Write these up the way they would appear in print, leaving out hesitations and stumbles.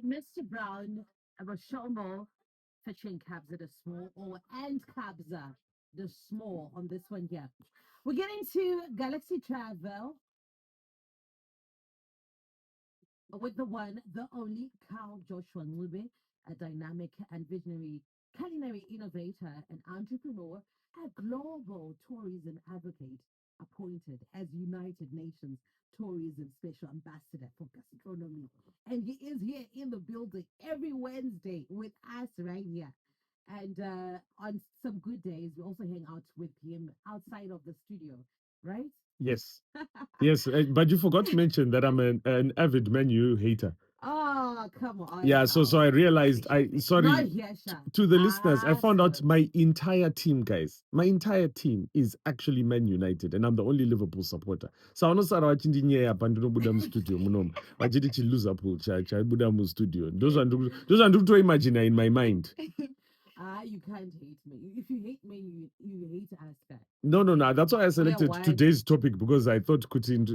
Mr. Brown, Roshomo featuring Kabza the Small or and Kabza the Small on this one here. We're getting to Galaxy Travel with the one, the only Carl Joshua Ngube, a dynamic and visionary culinary innovator and entrepreneur, a global tourism advocate, appointed as United Nations Tourism Special Ambassador for Gastronomy. And he is here in the building every Wednesday with us right here. And on some good days, we also hang out with him outside of the studio, right? Yes. Yes, but you forgot to mention that I'm an avid menu hater. Oh, come on Yeah, so now. I realized Not sorry here, Sha. to the listeners, I Ah, found out sorry. my entire team, guys. My entire team is actually Man United, and I'm the only Liverpool supporter. So I know Sarah watching the Pandino Budam studio, Munom. Wajidi Liverpool, Chai Budam studio. Those are to imagine in my mind. You can't hate me. If you hate me, you hate us, guy. No. That's why I Oh yeah, selected why? today's topic because I thought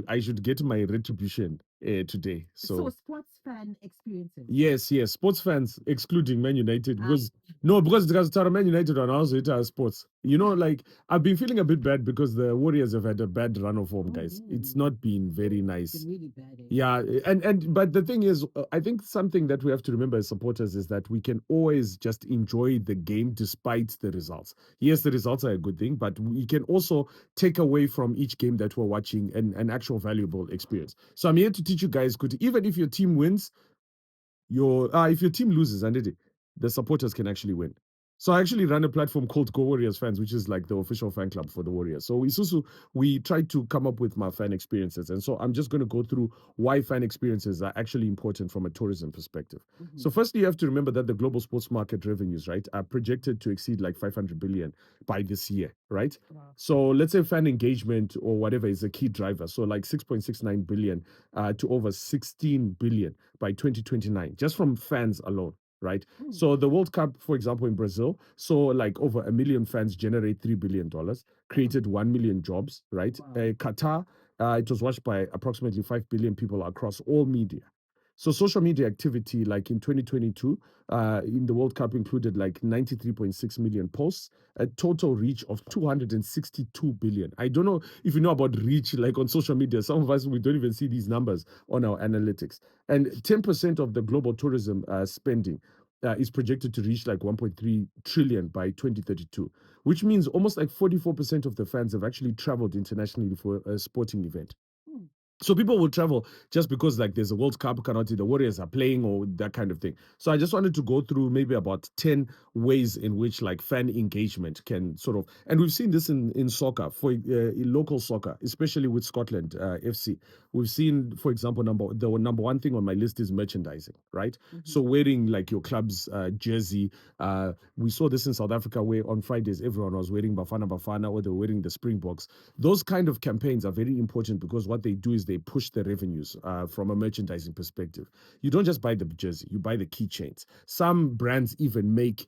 I should get my retribution today. So So sports fan experiences. yes, sports fans excluding Man United Ah, because no, because Man United are also it as sports. You know, like I've been feeling a bit bad because the Warriors have had a bad run of form, guys. It's mm, not been very it's been nice. really bad, eh? Yeah, and but the thing is, I think something that we have to remember as supporters is that we can always just enjoy the game despite the results. Yes, the results are a good thing, but we can also take away from each game that we're watching an actual valuable experience. So I'm here to teach you guys, could even if your team wins, your if your team loses, and the supporters can actually win. So I actually run a platform called Go Warriors Fans, which is like the official fan club for the Warriors. So we try to come up with my fan experiences, and so I'm just going to go through why fan experiences are actually important from a tourism perspective. So firstly, you have to remember that the global sports market revenues, right, are projected to exceed like 500 billion by this year, right? Wow. So let's say fan engagement or whatever is a key driver. So like 6.69 billion to over 16 billion by 2029, just from fans alone, right? So the World Cup, for example, in Brazil, saw like over 1 million fans generate $3 billion, created 1 million jobs, right? Wow. Qatar, it was watched by approximately 5 billion people across all media. So social media activity, like in 2022, in the World Cup, included like 93.6 million posts, a total reach of 262 billion. I don't know if you know about reach, like on social media. Some of us we don't even see these numbers on our analytics. And 10% of the global tourism spending is projected to reach like 1.3 trillion by 2032, which means almost like 44% of the fans have actually traveled internationally for a sporting event. Hmm. So people will travel just because like there's a World Cup, the Warriors are playing or that kind of thing. So I just wanted to go through maybe about 10 ways in which like fan engagement can sort of, and we've seen this in soccer, for in local soccer, especially with Scotland FC. We've seen, for example, the number one thing on my list is merchandising, right? So wearing like your club's jersey. We saw this in South Africa where on Fridays everyone was wearing Bafana Bafana or they were wearing the Springboks. Those kind of campaigns are very important because what they do is they push the revenues from a merchandising perspective. You don't just buy the jersey, you buy the keychains. Some brands even make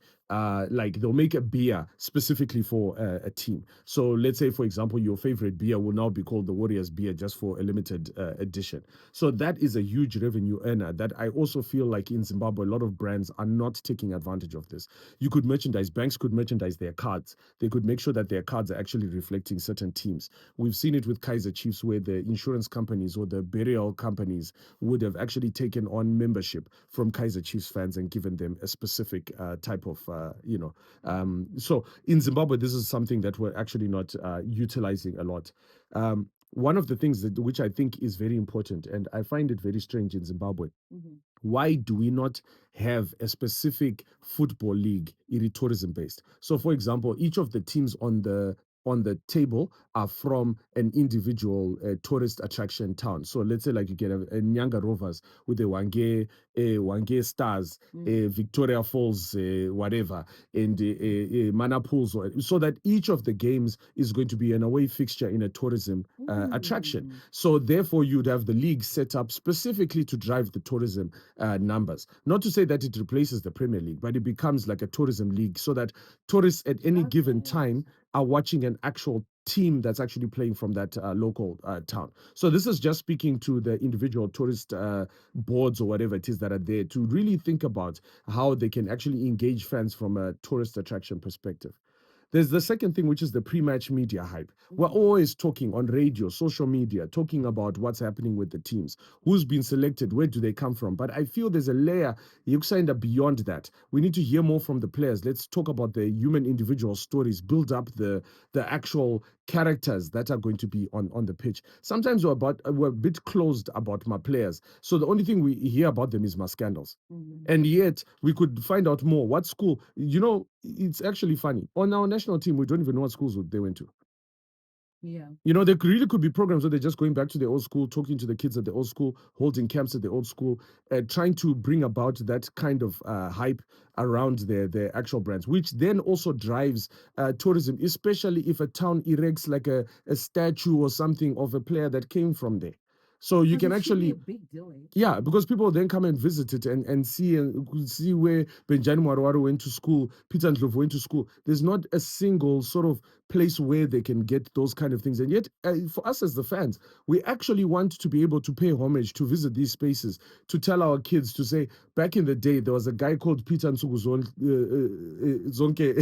like they'll make a beer specifically for a team. So let's say, for example, your favorite beer will now be called the Warriors beer just for a limited edition. So that is a huge revenue earner that I also feel like in Zimbabwe, a lot of brands are not taking advantage of this. You could merchandise, banks could merchandise their cards. They could make sure that their cards are actually reflecting certain teams. We've seen it with Kaiser Chiefs where the insurance companies or the burial companies would have actually taken on membership from Kaiser Chiefs fans and given them a specific type of, so in Zimbabwe, this is something that we're actually not utilizing a lot. One of the things that which I think is very important, and I find it very strange in Zimbabwe, why do we not have a specific football league tourism based? So, for example, each of the teams on the table are from an individual tourist attraction town. So let's say like you get a Nyanga Rovers with the Wange Stars, Victoria Falls, whatever, and Mana Pools, so that each of the games is going to be an away fixture in a tourism attraction. So therefore, you'd have the league set up specifically to drive the tourism numbers. Not to say that it replaces the Premier League, but it becomes like a tourism league so that tourists at any given time are watching an actual team that's actually playing from that local town. So this is just speaking to the individual tourist boards or whatever it is that are there to really think about how they can actually engage fans from a tourist attraction perspective. There's the second thing, which is the pre-match media hype. We're always talking on radio, social media, talking about what's happening with the teams, who's been selected, where do they come from. But I feel there's a layer you kind of beyond that. We need to hear more from the players. Let's talk about the human individual stories, build up the actual characters that are going to be on the pitch. Sometimes we're a bit closed about my players, so the only thing we hear about them is my scandals. And yet we could find out more. What school? It's actually funny. On our national team, we don't even know what schools they went to. Yeah. There really could be programs where they're just going back to their old school, talking to the kids at the old school, holding camps at the old school, trying to bring about that kind of hype around their actual brands, which then also drives tourism, especially if a town erects like a statue or something of a player that came from there. So you can It should be actually a big deal. yeah, because people then come and visit it and see where Benjani Mwarwaru went to school, Peter Ndlovu went to school. There's not a single sort of place where they can get those kind of things. And yet, for us as the fans, we actually want to be able to pay homage, to visit these spaces, to tell our kids, to say, back in the day, there was a guy called Peter Zonke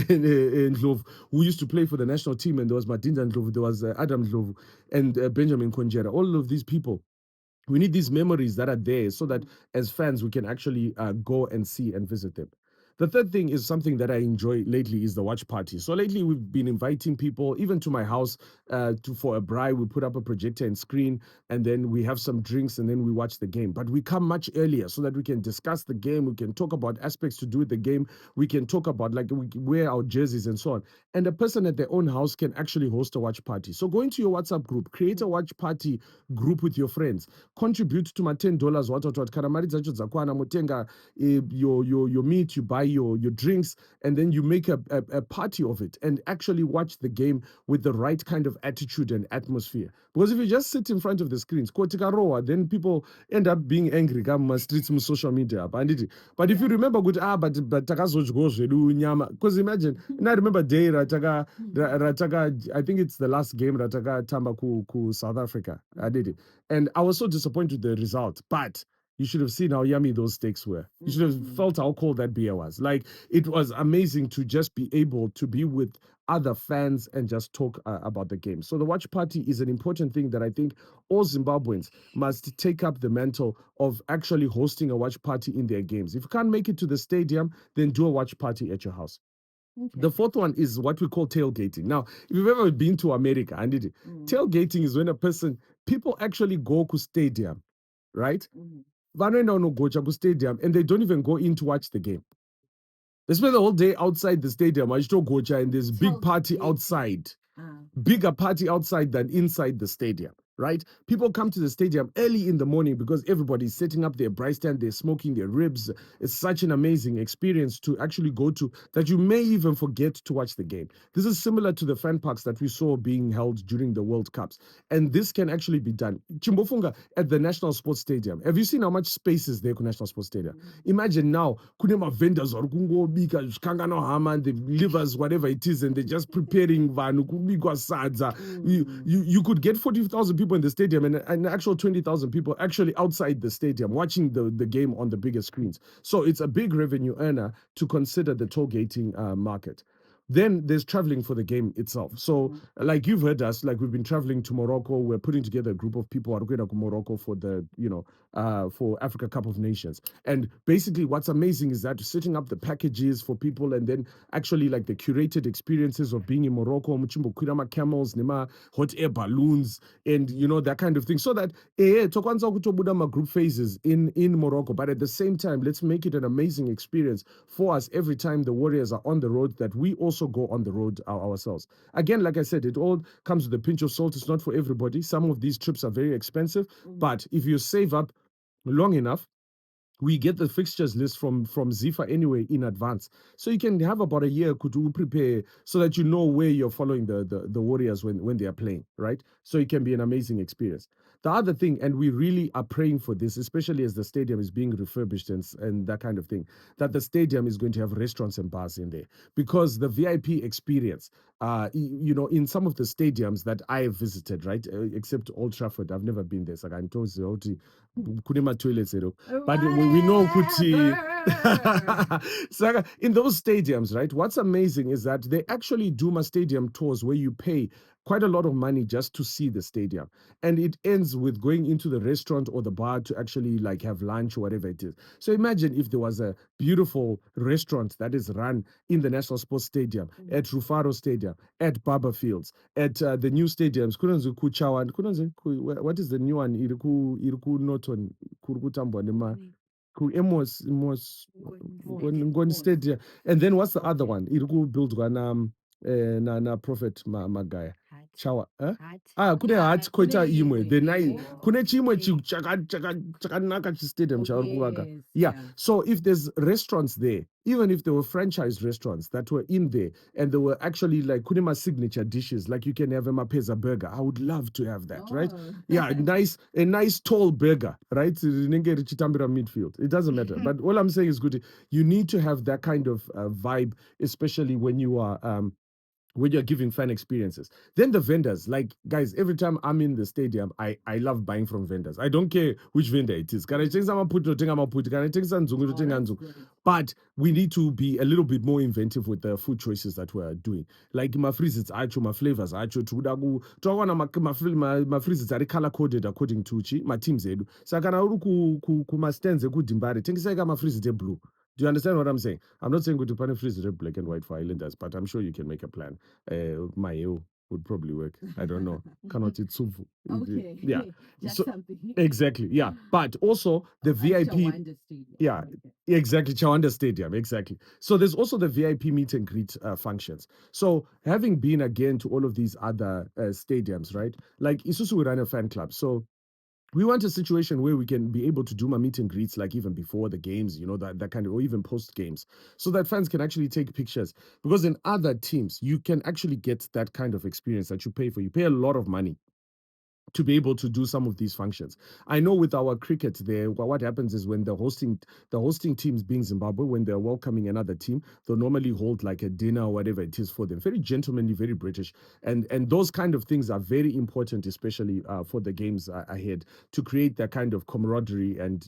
Ndlovu who used to play for the national team, and there was Madinda Ndlovu, there was Adam Ndlovu, and Benjamin Konjera. All of these people, we need these memories that are there so that as fans we can actually go and see and visit them. The third thing is something that I enjoy lately is the watch party. So lately we've been inviting people even to my house for a braai. We put up a projector and screen, and then we have some drinks, and then we watch the game. But we come much earlier so that we can discuss the game. We can talk about aspects to do with the game. We can talk about like we wear our jerseys and so on. And a person at their own house can actually host a watch party. So go into your WhatsApp group, create a watch party group with your friends, contribute to my $10 what karamari dzacho dzakwana motenga your meat, you buy your drinks, and then you make a party of it and actually watch the game with the right kind of attitude and atmosphere. Because if you just sit in front of the screens, then people end up being angry come streets on social media. But if you remember good but because imagine, and I remember day rataka I think it's the last game rataka tamba ku South Africa. I did it. And I was so disappointed with the result. But you should have seen how yummy those steaks were. You should have felt how cold that beer was. Like, it was amazing to just be able to be with other fans and just talk about the game. So the watch party is an important thing that I think all Zimbabweans must take up the mantle of actually hosting a watch party in their games. If you can't make it to the stadium, then do a watch party at your house. The fourth one is what we call tailgating. Now, if you've ever been to America, and tailgating is when people actually go to stadium, right? Vanoenda unogocha kustadium and they don't even go in to watch the game. They spend the whole day outside the stadium, gocha, and there's big party outside. Bigger party outside than inside the stadium, right? People come to the stadium early in the morning because everybody's setting up their braai stand, they're smoking their ribs. It's such an amazing experience to actually go to that you may even forget to watch the game. This is similar to the fan parks that we saw being held during the World Cups. And this can actually be done. Chimbofunga at the National Sports Stadium. Have you seen how much space is there at National Sports Stadium? Imagine now, kunema vendors or kungobika, kangano hama, the livers, whatever it is, and they're just preparing vanu sadza. You could get 40,000 people in the stadium and an actual 20,000 people actually outside the stadium watching the game on the bigger screens. So it's a big revenue earner to consider the toll gating market. Then there's traveling for the game itself. So, like you've heard us, like we've been traveling to Morocco. We're putting together a group of people who are going to Morocco for the, for Africa Cup of Nations. And basically, what's amazing is that setting up the packages for people, and then actually like the curated experiences of being in Morocco, Muchimbo Kurama camels, Nema hot air balloons, and that kind of thing. So that group phases in Morocco, but at the same time, let's make it an amazing experience for us every time the Warriors are on the road, that we also go on the road ourselves. Again, like I said, it all comes with a pinch of salt. It's not for everybody. Some of these trips are very expensive, but if you save up long enough, we get the fixtures list from Zifa anyway in advance. So you can have about a year to prepare so that you know where you're following the Warriors when they are playing, right? So it can be an amazing experience. the other thing, and we really are praying for this, especially as the stadium is being refurbished and that kind of thing, that the stadium is going to have restaurants and bars in there, because the VIP experience, in some of the stadiums that I have visited, right, except Old Trafford, I've never been there. So I told you, kunema toilets, but we know kuti. Whatever. So in those stadiums, right, what's amazing is that they actually do my stadium tours where you pay quite a lot of money just to see the stadium, and it ends with going into the restaurant or the bar to actually like have lunch or whatever it is. So imagine if there was a beautiful restaurant that is run in the National Sports Stadium, at Rufaro Stadium, at Barber Fields, at the new stadiums. What is the new one? Iriku Norton, Kurukutambwa, Emos Ngoni Stadium. And then what's the other one? Iriku built one na Prophet Magaya. Chawa. Kune Hearts koita imwe. The night kune chimwe chakanaka stadium chauri kuvaka. Yeah. So if there's restaurants there, even if there were franchise restaurants that were in there and there were actually like kunema signature dishes, like you can have a mapeza burger. I would love to have that, right? Yeah, a nice tall burger, right? Rinenge richitambira midfield. It doesn't matter. But all I'm saying is good. You need to have that kind of vibe, especially when you are when you're giving fan experiences. Then the vendors, like guys, every time I'm in the stadium, I love buying from vendors. I don't care which vendor it is. Can I take some put Can I take some But we need to be a little bit more inventive with the food choices that we're doing. Like my freezes acho, my flavors acho, tudagu my freezes are color coded according to my teams edu. So I can kuma stands a good dimbari. Think say my freezes blue. Do you understand what I'm saying? I'm not saying go to Pani freeze red, black and white for Islanders, but I'm sure you can make a plan. My EU would probably work. I don't know. Cannot eat suvu. Okay. Yeah. That's So something. exactly. Yeah. But also the VIP. Chawanda Stadium. Yeah. Exactly. Chawanda Stadium. Exactly. So there's also the VIP meet and greet functions. So having been again to all of these other stadiums, right? Like Isusu we run a fan club. So we want a situation where we can be able to do my meet and greets like even before the games, that kind of, or even post games, so that fans can actually take pictures. Because in other teams, you can actually get that kind of experience that you pay for. You pay a lot of money to be able to do some of these functions. I know with our cricket there, what happens is when the hosting teams being Zimbabwe, when they're welcoming another team, they'll normally hold like a dinner or whatever it is for them. Very gentlemanly, very British, and those kind of things are very important, especially for the games ahead, to create that kind of camaraderie and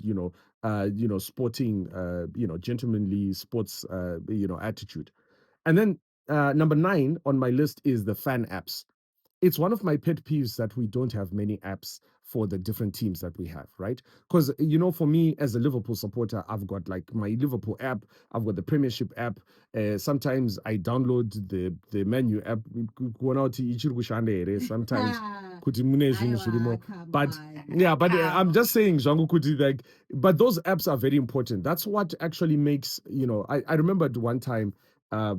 sporting, gentlemanly sports, attitude. And then number 9 on my list is the fan apps. It's one of my pet peeves that we don't have many apps for the different teams that we have, right? Because for me as a Liverpool supporter, I've got like my Liverpool app, I've got the Premiership app. Sometimes I download the menu app. Sometimes kuti mune zvinhu zvirimo. But yeah, but I'm just saying, Zvangu kuti, like, but those apps are very important. That's what actually makes, I remembered one time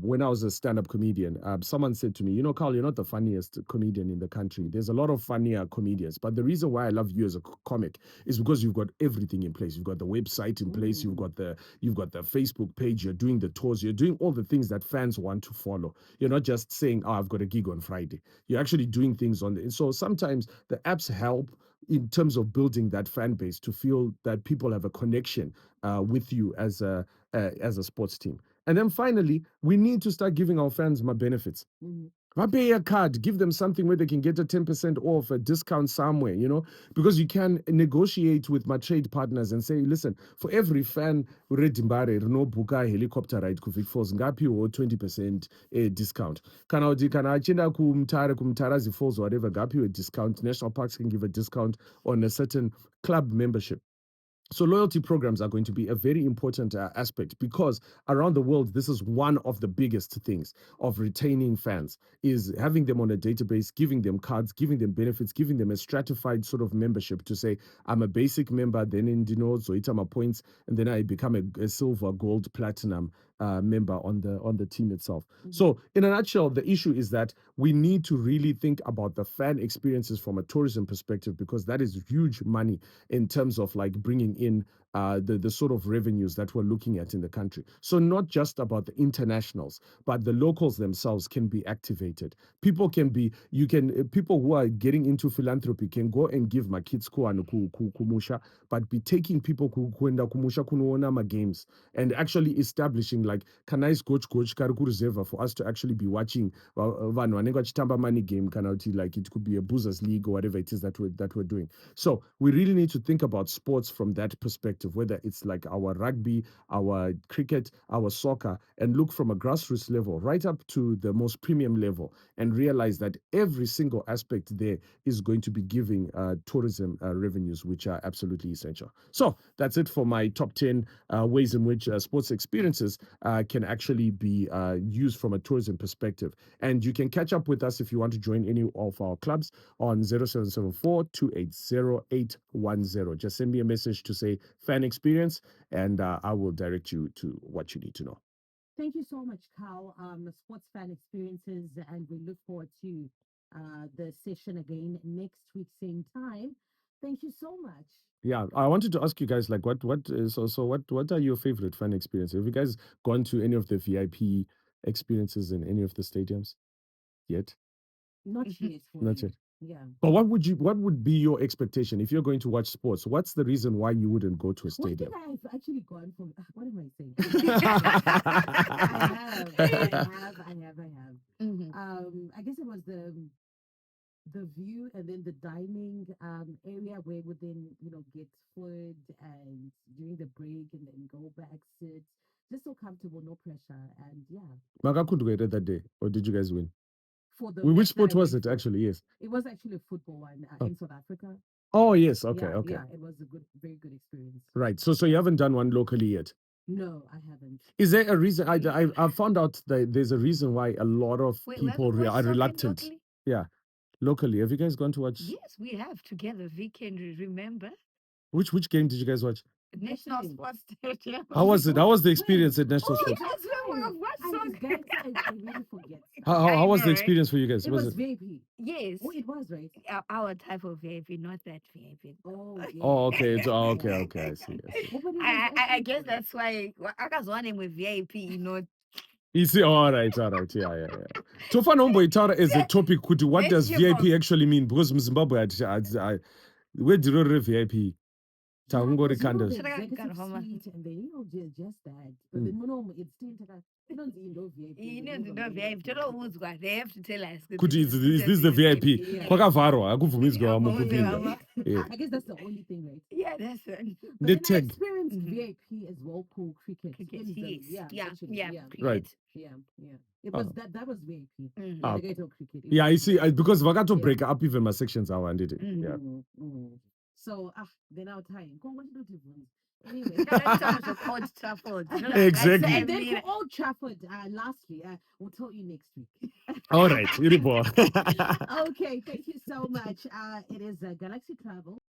when I was a stand-up comedian, someone said to me, Carl, you're not the funniest comedian in the country. There's a lot of funnier comedians. But the reason why I love you as a comic is because you've got everything in place. You've got the website in place. You've got the Facebook page. You're doing the tours. You're doing all the things that fans want to follow. You're not just saying, oh, I've got a gig on Friday. You're actually doing things on the. So sometimes the apps help in terms of building that fan base to feel that people have a connection with you as a sports team. And then finally, we need to start giving our fans more benefits. Pay a card, give them something where they can get a 10% off, a discount somewhere, because you can negotiate with my trade partners and say, listen, for every fan, Redimbare, no buka helicopter ride ku Vic Falls, ngapi or 20% discount. Kana achenda kumtarazi Falls or whatever, ngapi a discount. National Parks can give a discount on a certain club membership. So loyalty programs are going to be a very important aspect, because around the world, this is one of the biggest things of retaining fans, is having them on a database, giving them cards, giving them benefits, giving them a stratified sort of membership to say, I'm a basic member, then in Zoitama points, and then I become a silver, gold, platinum member on the team itself. So in a nutshell, the issue is that we need to really think about the fan experiences from a tourism perspective, because that is huge money in terms of like bringing in the sort of revenues that we're looking at in the country. So not just about the internationals, but the locals themselves can be activated. People can be, you can, people who are getting into philanthropy can go and give my kids kumusha, but be taking people kuenda kumusha kunoona ma games and actually establishing like kanais coach kari kureserva for us to actually be watching vanhu vanenge vachitamba money game kana kuti like it could be a boozers league or whatever it is that we're doing. So we really need to think about sports from that perspective, whether it's like our rugby, our cricket, our soccer, and look from a grassroots level right up to the most premium level and realize that every single aspect there is going to be giving tourism revenues, which are absolutely essential. So that's it for my top 10 ways in which sports experiences can actually be used from a tourism perspective. And you can catch up with us if you want to join any of our clubs on 0774 280 810. Just send me a message to say fan experience, and I will direct you to what you need to know. Thank you so much, Carl. Sports fan experiences, and we look forward to the session again next week, same time. Thank you so much. Yeah, I wanted to ask you guys like what is also what are your favorite fan experiences? Have you guys gone to any of the VIP experiences in any of the stadiums yet? Not yet for Not me. yet. Yeah. But what would be your expectation if you're going to watch sports? What's the reason why you wouldn't go to a Well, I think stadium? I've actually gone for what am I saying? I have. I guess it was the view and then the dining area where we then get food and during the break and then go back sit just so comfortable, no pressure, and yeah. Makakundwere that day, or did you guys win? For the Which match that I sport was went it for, actually? Yes. it was actually a football one Oh. in South Africa. Oh yes. Okay. Yeah, Okay. yeah, it was a very good experience. Right. So you haven't done one locally yet. No, I haven't. Is there a reason? I found out that there's a reason why a lot of people are reluctant. Locally? Yeah, locally. Have you guys gone to watch? Yes, we have together. We can remember. Which game did you guys watch? National Actually, Sports Stadium. How was it? How was the experience at Oh, National Sports? Yes, we have watched and soccer. guys, I really forget. How I was know, the right? experience for you guys? It was VIP. Yes. Oh, it was right. Our type of VIP, not that VIP. Oh, yeah. Oh, okay. Okay. Yeah. Okay. I see. Oh, but it was I actually guess good. that's why I was one name with VIP, You see, all right. Yeah. Tofa Nombo Itara is a topic. What does VIP actually mean? Because in Zimbabwe, where do you VIP? Yeah, Tangori 'cause, the Kandas. executive Homa. suite, and then just that. But then it's still VIP. VIP. They have to tell us. Kuti is this the VIP? Yeah. Kwakavharwa hakubvumidzwa Yeah, mukupinda. Yeah. I guess that's the only thing, right? Yeah, that's it. But The then I tag. experienced Mhm. VIP as well for cricket. Cricket, in the- yes. actually, Yeah. Right. cricket. Yeah. It was Oh. that was VIP. Mhm. Ah. Alligator cricket. It Yeah, I was- see. Because Vagato Yeah. break up even my sections I did it. Mm. Yeah. So they're now tying. Go what do you Anyway. Let's talk about Old Trafford. Exactly. And then for Old Trafford, lastly, we'll tell you next week. All right. Iribo. Okay, thank you so much. It is Galaxy Travel.